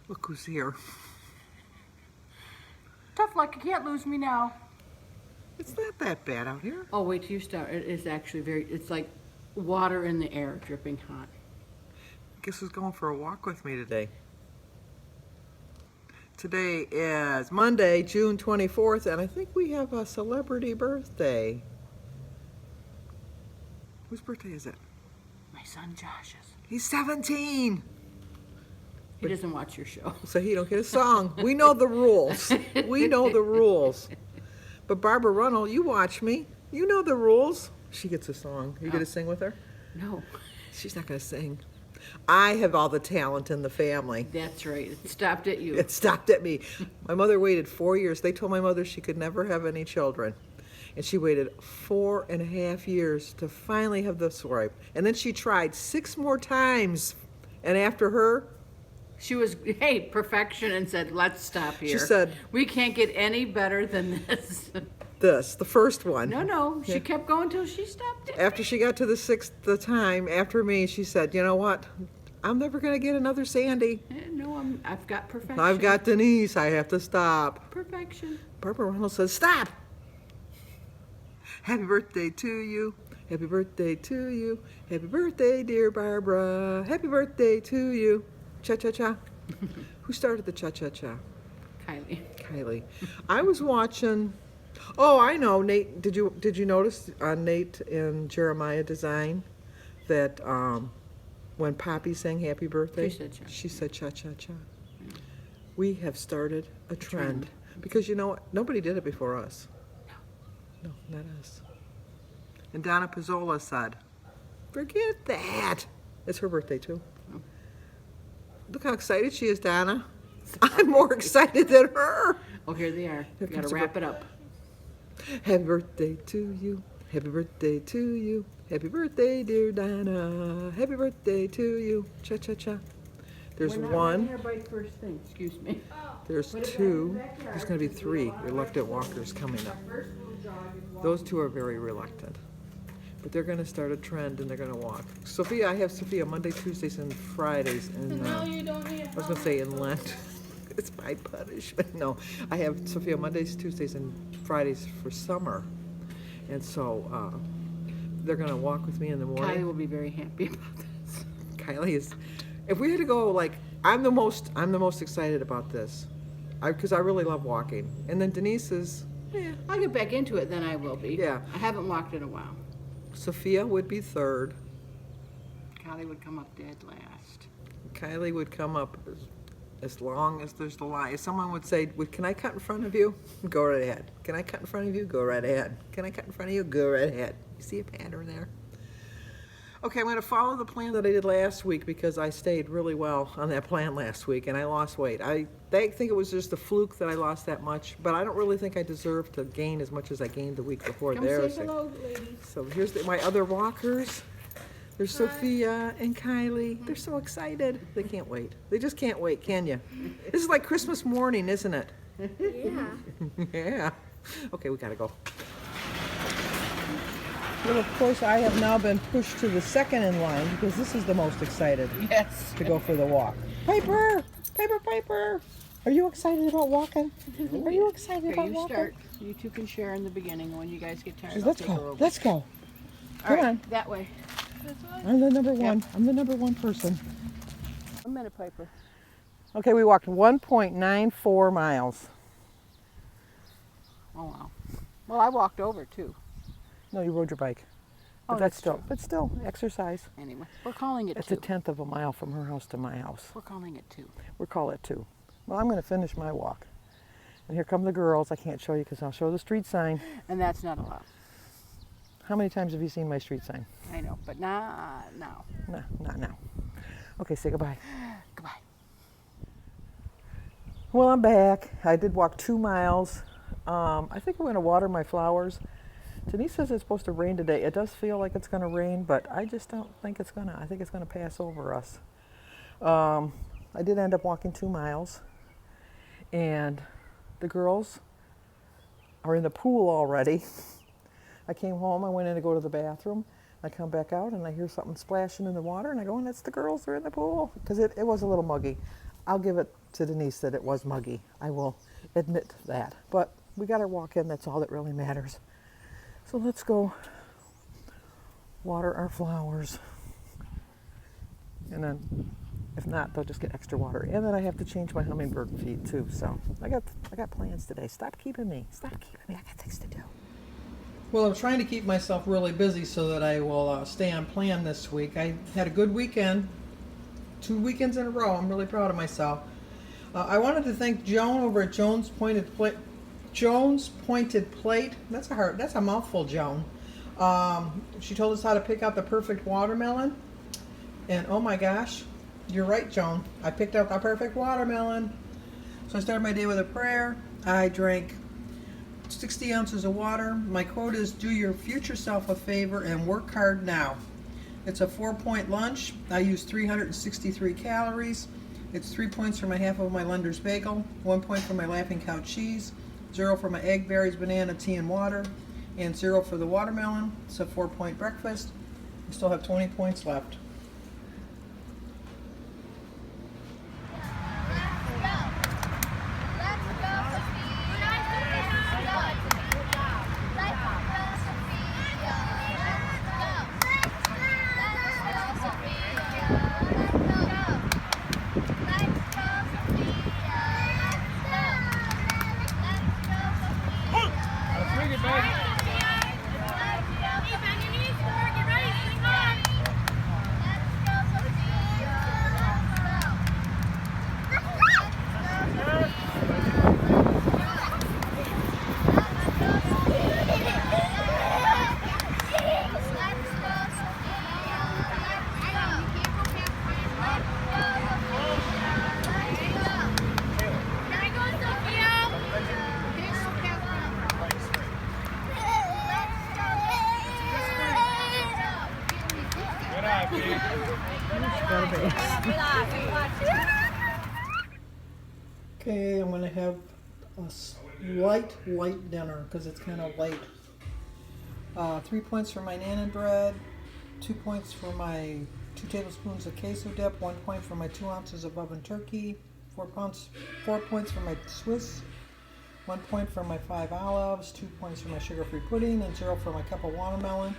Look who's here. Tough luck, you can't lose me now. It's not that bad out here. Oh, wait till you start. It is actually it's like water in the air, dripping hot. Guess who's going for a walk with me today? Today is Monday, June 24th, and I think we have a celebrity birthday. Whose birthday is it? My son Josh's. He's 17. He doesn't watch your show. So he don't get a song. We know the rules. We know the rules. But Barbara Runnell, you watch me. You know the rules. She gets a song. Are you going to sing with her? No. She's not going to sing. I have all the talent in the family. That's right. It stopped at you. It stopped at me. My mother waited 4 years. They told my mother she could never have any children. And she waited 4.5 years to finally have the swipe. And then she tried 6 more times. And after her, She was, hey, perfection, and said, let's stop here. she said, we can't get any better than this. this, the first one. No, she kept going till she stopped it. After she got to the 6th time, after me, she said, you know what? I'm never going to get another Sandy. No, I've got perfection. I've got Denise. I have to stop. Perfection. Barbara Reynolds says, stop. Happy birthday to you. Happy birthday to you. Happy birthday, dear Barbara. Happy birthday to you. Cha-cha-cha. Who started the cha-cha-cha? Kylie. Kylie. I was watching, oh, I know, Nate, did you notice on Nate and Jeremiah Design that when Poppy sang happy birthday, she said cha-cha-cha. We have started a trend. Because you know what? Nobody did it before us. No, not us. And Donna Pizzola said, forget that. It's her birthday too. Look how excited she is, Donna. I'm more excited than her. Oh, here they are. You gotta wrap it up. Happy birthday to you. Happy birthday to you. Happy birthday, dear Donna. Happy birthday to you. Cha-cha-cha. There's one. First thing. Excuse me. There's two. There's going to be 3 reluctant walkers coming up. Those 2 are very reluctant. But they're going to start a trend and they're going to walk. Sophia, I have Sophia Monday, Tuesdays, and Fridays. And You don't need I was going to say in Lent. It's my punishment. No, I have Sophia Mondays, Tuesdays, and Fridays for summer. And so they're going to walk with me in the morning. Kylie will be very happy about this. Kylie is, if we had to go, like, I'm the most excited about this. Because I really love walking. And then Denise is, I'll get back into it, then I will be. Yeah. I haven't walked in a while. Sophia would be 3rd. Kylie would come up dead last. Kylie would come up as long as there's the line. If someone would say, can I cut in front of you? Go right ahead. Can I cut in front of you? Go right ahead. Can I cut in front of you? Go right ahead. You see a pattern there? Okay, I'm going to follow the plan that I did last week because I stayed really well on that plan last week and I lost weight. They think it was just a fluke that I lost that much, but I don't really think I deserve to gain as much as I gained the week before. Come say hello, ladies. So here's my other walkers. There's Sophia and Kylie. They're so excited. They can't wait. They just can't wait, can you? This is like Christmas morning, isn't it? Yeah. Yeah. Okay, we gotta go. Well, of course, I have now been pushed to the second in line because this is the most excited Yes. to go for the walk. Piper! Piper, Piper! Are you excited about walking? Are you excited about You walking? start. You 2 can share in the beginning. When you guys get tired, I'll Let's take her go. over. Let's go. All Come right, on. that way. This way? I'm the number one. I'm the number 1 person. 1 minute, Piper. Okay, we walked 1.94 miles. Oh, wow. Well, I walked over, too. No, you rode your bike. But Oh, that's that's still exercise. Anyway, we're calling it It's 2. a 1/10 of a mile from her house to my house. We're calling it 2. We'll call it 2. Well, I'm going to finish my walk. And here come the girls. I can't show you because I'll show the street sign. And that's not allowed. How many times have you seen my street sign? I know, but not now. No, not now. Okay, say goodbye. Goodbye. Well, I'm back. I did walk 2 miles. I think I'm going to water my flowers. Denise says it's supposed to rain today. It does feel like it's going to rain, but I just don't think it's going to. I think it's going to pass over us. I did end up walking 2 miles. And the girls are in the pool already. I came home, I went in to go to the bathroom. I come back out and I hear something splashing in the water and I go, and it's the girls, they're in the pool. Because it was a little muggy. I'll give it to Denise that it was muggy. I will admit that. But we got our walk in. That's all that really matters. So let's go water our flowers. And then, if not, they'll just get extra water. And then I have to change my hummingbird feed too. So I got plans today. Stop keeping me. Stop keeping me. I got things to do. Well, I'm trying to keep myself really busy so that I will stay on plan this week. I had a good weekend, 2 weekends in a row. I'm really proud of myself. I wanted to thank Joan over at Joan's Pointed Plate. That's a mouthful, Joan. She told us how to pick out the perfect watermelon. And oh my gosh, you're right, Joan. I picked out the perfect watermelon. So I started my day with a prayer. I drank 60 ounces of water. My quote is, do your future self a favor and work hard now. It's a 4-point lunch. I use 363 calories. It's 3 points for my half of my Lender's bagel, 1 point for my Laughing Cow cheese, 0 for my egg, berries, banana, tea, and water, and 0 for the watermelon. It's a 4-point breakfast. I still have 20 points left. Okay, I'm going to have a light dinner because it's kind of late. 3 points for my Nana bread, 2 points for my 2 tablespoons of queso dip, 1 point for my 2 ounces of oven turkey, 4 points for my Swiss, 1 point for my 5 olives, 2 points for my sugar-free pudding, and 0 for my cup of watermelon.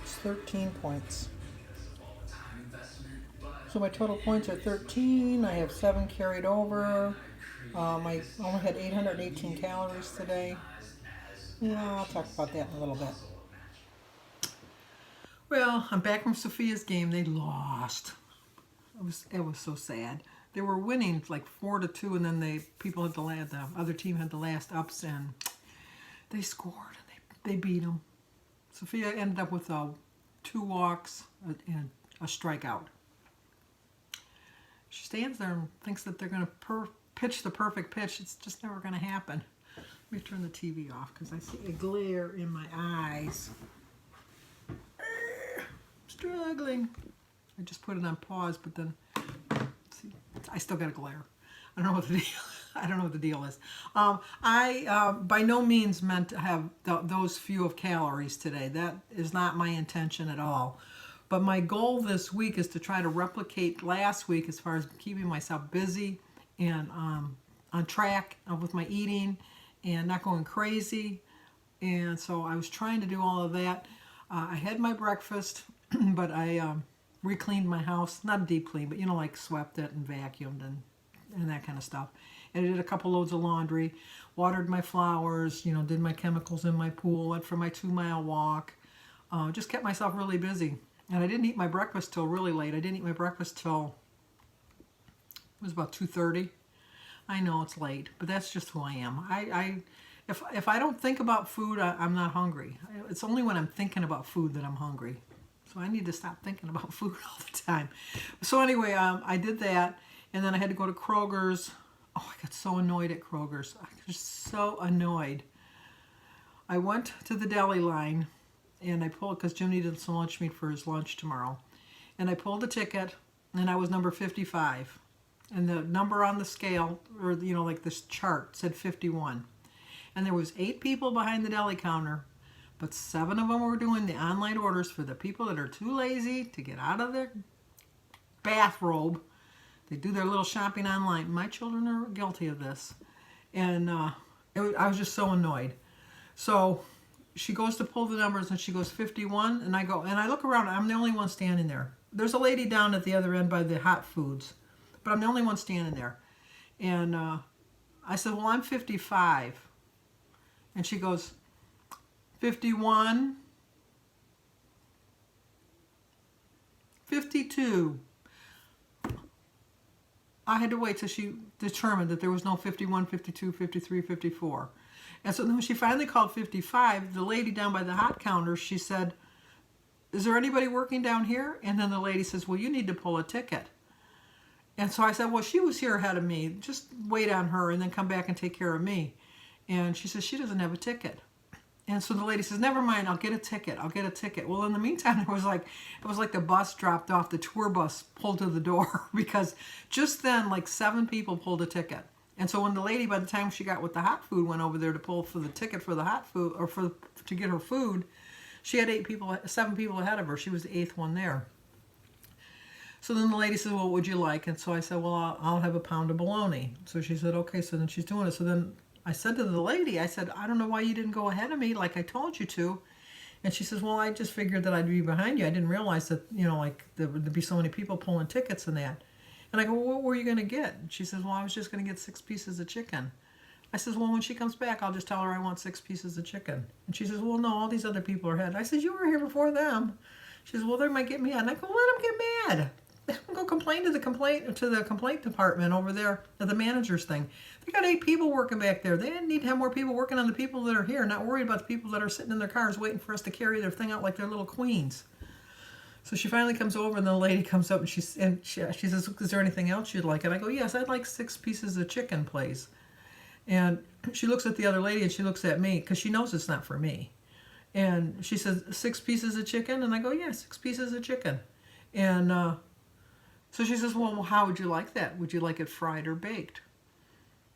It's 13 points. So my total points are 13. I have 7 carried over. I only had 818 calories today. Yeah, I'll talk about that in a little bit. Well, I'm back from Sophia's game. They lost. It was so sad. They were winning like 4-2, and then the other team had the last ups, and they scored. And they beat them. Sophia ended up with 2 walks and a strikeout. She stands there and thinks that they're going to pitch the perfect pitch. It's just never going to happen. Let me turn the TV off because I see a glare in my eyes. Struggling. I just put it on pause, but then see, I still got a glare. I don't know what the deal is. I by no means meant to have those few of calories today. That is not my intention at all. But my goal this week is to try to replicate last week as far as keeping myself busy and on track with my eating and not going crazy. And so I was trying to do all of that. I had my breakfast, but I re-cleaned my house. Not a deep clean, but like swept it and vacuumed and that kind of stuff. And I did a couple loads of laundry, watered my flowers, did my chemicals in my pool, went for my 2-mile walk. Just kept myself really busy. And I didn't eat my breakfast till really late. I didn't eat my breakfast till, it was about 2:30. I know it's late, but that's just who I am. If I don't think about food, I'm not hungry. It's only when I'm thinking about food that I'm hungry. So I need to stop thinking about food all the time. So anyway, I did that, and then I had to go to Kroger's. Oh, I got so annoyed at Kroger's. I was so annoyed. I went to the deli line, and I pulled, because Jim needed some lunch meat for his lunch tomorrow. And I pulled a ticket, and I was number 55. And the number on the scale, or like this chart, said 51. And there was 8 people behind the deli counter, but 7 of them were doing the online orders for the people that are too lazy to get out of their bathrobe They do their little shopping online. My children are guilty of this. And I was just so annoyed. So she goes to pull the numbers and she goes 51, and I look around, I'm the only one standing there. There's a lady down at the other end by the hot foods, but I'm the only one standing there. And I said, well, I'm 55. And she goes, 51, 52. I had to wait till she determined that there was no 51, 52, 53, 54. And so then when she finally called 55, the lady down by the hot counter, she said, is there anybody working down here? And then the lady says, well, you need to pull a ticket. And so I said, well, she was here ahead of me. Just wait on her and then come back and take care of me. And she says, she doesn't have a ticket. And so the lady says, never mind, I'll get a ticket. I'll get a ticket. Well, in the meantime, it was like the bus dropped off, the tour bus pulled to the door because just then, like 7 people pulled a ticket. And so when the lady, by the time she got with the hot food, went over there to pull for the ticket for the hot food or to get her food, she had 7 people ahead of her. She was the 8th one there. So then the lady said, well, what would you like? And so I said, well, I'll have a pound of bologna. So she said, okay. So then she's doing it. So then I said to the lady, I said, I don't know why you didn't go ahead of me like I told you to. And she says, well, I just figured that I'd be behind you. I didn't realize that, like there'd be so many people pulling tickets and that. And I go, well, what were you going to get? And she says, well, I was just going to get 6 pieces of chicken. I says, well, when she comes back, I'll just tell her I want 6 pieces of chicken. And she says, well, no, all these other people are ahead. I says, you were here before them. She says, well, they might get mad. And I go, let them get mad. Go complain to the complaint department over there at the manager's thing. They got 8 people working back there. They need to have more people working on the people that are here, not worried about the people that are sitting in their cars waiting for us to carry their thing out like they're little queens. So she finally comes over, and the lady comes up and she says, is there anything else you'd like? And I go, yes, I'd like 6 pieces of chicken, please. And she looks at the other lady and she looks at me because she knows it's not for me. And she says, 6 pieces of chicken? And I go, yeah, 6 pieces of chicken. And so she says, well, how would you like that? Would you like it fried or baked?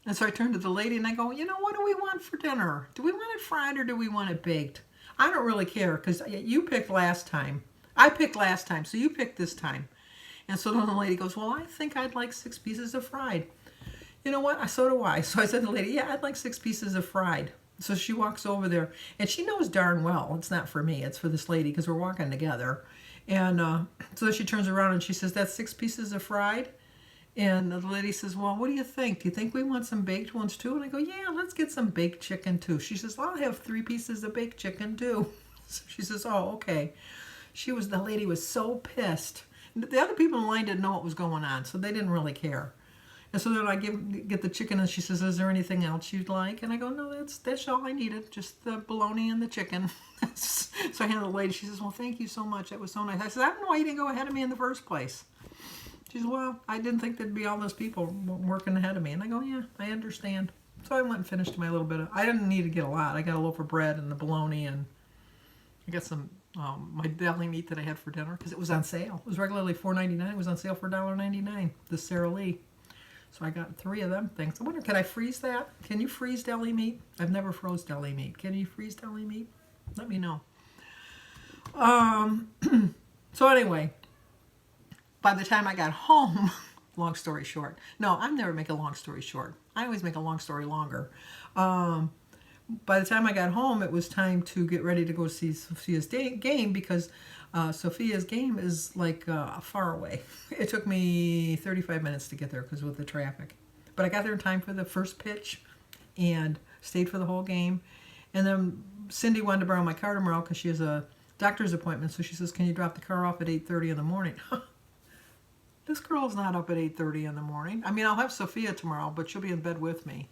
And so I turned to the lady and I go, what do we want for dinner? Do we want it fried or do we want it baked? I don't really care because you picked last time. I picked last time, so you picked this time. And so then the lady goes, well, I think I'd like 6 pieces of fried. You know what? So do I. So I said to the lady, yeah, I'd like 6 pieces of fried. So she walks over there, and she knows darn well it's not for me. It's for this lady because we're walking together. And so then she turns around and she says, that's 6 pieces of fried? And the lady says, well, what do you think? Do you think we want some baked ones too? And I go, yeah, let's get some baked chicken too. She says, well, I'll have 3 pieces of baked chicken too. So she says, oh, okay. The lady was so pissed. The other people in line didn't know what was going on, so they didn't really care. And so then I get the chicken, and she says, is there anything else you'd like? And I go, no, that's all I needed, just the bologna and the chicken. So I handed the lady. She says, well, thank you so much. That was so nice. I said, I don't know why you didn't go ahead of me in the first place. She says, well, I didn't think there'd be all those people working ahead of me. And I go, yeah, I understand. So I went and finished my little bit of, I didn't need to get a lot. I got a loaf of bread and the bologna, and I got some my deli meat that I had for dinner because it was on sale. It was regularly $4.99. It was on sale for $1.99, the Sara Lee. So I got 3 of them things. I wonder, can I freeze that? Can you freeze deli meat? I've never froze deli meat. Can you freeze deli meat? Let me know. So anyway, by the time I got home, long story short. No, I never make a long story short. I always make a long story longer. By the time I got home, it was time to get ready to go see Sophia's game because Sophia's game is like far away. It took me 35 minutes to get there because with the traffic. But I got there in time for the first pitch and stayed for the whole game. And then Cindy wanted to borrow my car tomorrow because she has a doctor's appointment. So she says, can you drop the car off at 8:30 in the morning? This girl's not up at 8:30 in the morning. I mean, I'll have Sophia tomorrow, but she'll be in bed with me.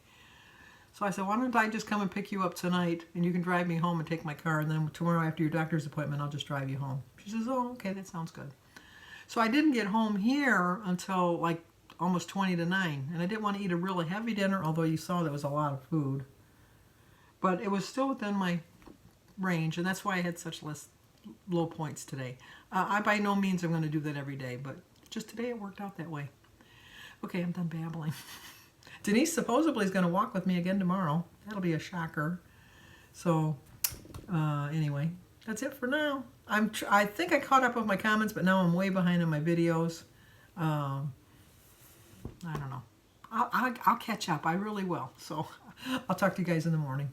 So I said, why don't I just come and pick you up tonight, and you can drive me home and take my car, and then tomorrow after your doctor's appointment, I'll just drive you home. She says, oh, okay, that sounds good. So I didn't get home here until like almost 20 to 9, and I didn't want to eat a really heavy dinner, although you saw there was a lot of food. But it was still within my range, and that's why I had such low points today. I by no means am going to do that every day, but just today it worked out that way. Okay, I'm done babbling. Denise supposedly is going to walk with me again tomorrow. That'll be a shocker. So, anyway, that's it for now. I think I caught up with my comments, but now I'm way behind on my videos. I don't know. I'll catch up. I really will. So I'll talk to you guys in the morning.